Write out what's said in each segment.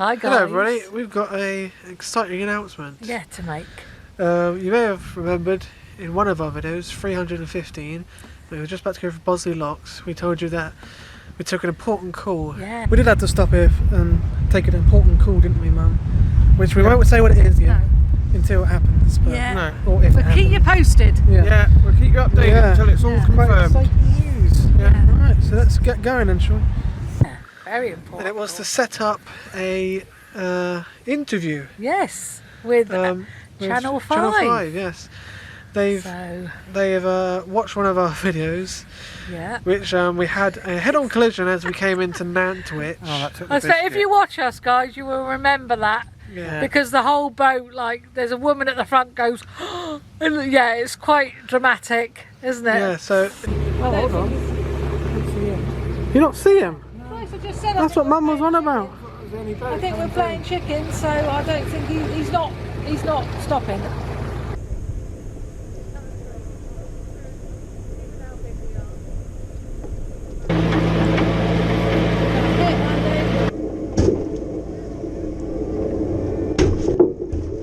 Hi guys. Hello everybody, we've got a exciting announcement. Yeah, to make. You may have remembered in one of our videos, 315, we were just about to go for Bosley Locks. We told you that we took an important call. Yeah. We did have to stop here and take an important call, didn't we, Mum? Which we won't say what it is yet until it happens. But Yeah. or if it But keep happens. you posted. Yeah. We'll keep you updated until it's all Quite confirmed. exciting news. Yeah. Right, so let's get going then, shall we? Very important. And it was to set up a interview. Yes, with With Channel 5. Channel 5, yes. They've watched one of our videos, Yeah. which we had a head-on collision as we came into Nantwich. Oh, that took I the say, if biscuit. you watch us, guys, you will remember that. Yeah. Because the whole boat, like, there's a woman at the front goes, and yeah, it's quite dramatic, isn't it? Yeah. So. Well, hold on. You not see him? That's what Mum was on about. I think we're playing chicken, so I don't think he's not stopping.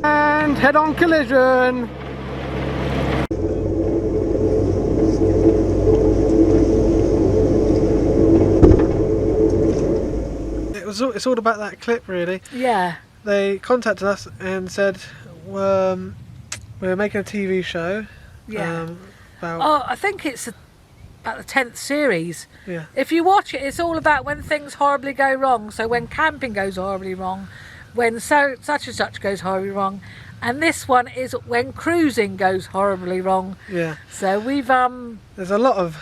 And head-on collision. It's all about that clip, really. Yeah. They contacted us and said we're making a TV show. Yeah. About Oh, I think it's about the 10th series. yeah. If you watch it, it's all about when things horribly go wrong. So when camping goes horribly wrong, when such and such goes horribly wrong, and this one is when cruising goes horribly wrong. Yeah. So we've There's a lot of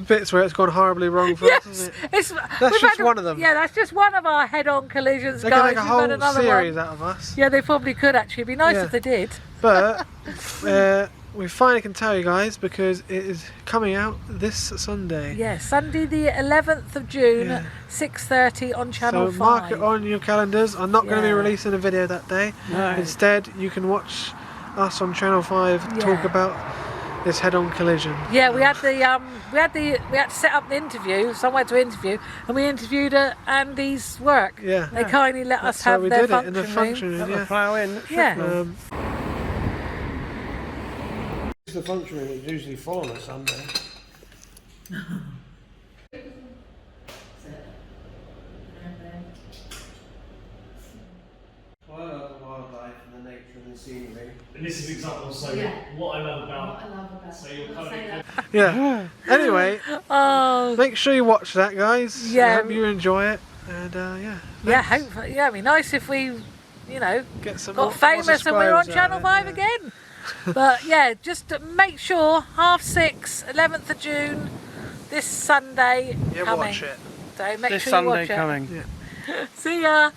bits where it's gone horribly wrong for us, isn't it? that's just one of them. Yeah, that's just one of our head-on collisions, They could guys. make a We've had whole another series one. out of us. Yeah, they probably could actually. It'd be nice Yeah. if they did. But we finally can tell you guys because it is coming out this Sunday. Yeah, Sunday the 11th of June, Yeah. 6:30 on Channel So 5. mark it on your calendars. I'm not going to be Yeah. releasing a video that day. No. Instead, you can watch us on Channel 5 talk Yeah. about this head-on collision. Yeah, we had to set up the interview, somewhere to interview, and we interviewed at Andy's work. Yeah. They kindly let us That's how have we their did it in the function function room. room. Let the Yeah. plough in. Yeah. It's the function room that's usually full on a Sunday. I love the wildlife and the nature and the scenery. And this is example, so what I love about, so you're kind of Yeah. Anyway, Oh, make sure you watch that, guys. Yeah. I hope you enjoy it. And yeah. yeah, thanks. hopefully, yeah, it'd be nice if we, Get some got more famous and we were on subscribers out Channel of it, 5 yeah. again. But yeah, just to make sure, 6:30, 11th of June, this Sunday Yeah, coming. watch it. So make This sure you Sunday watch it. coming. See ya.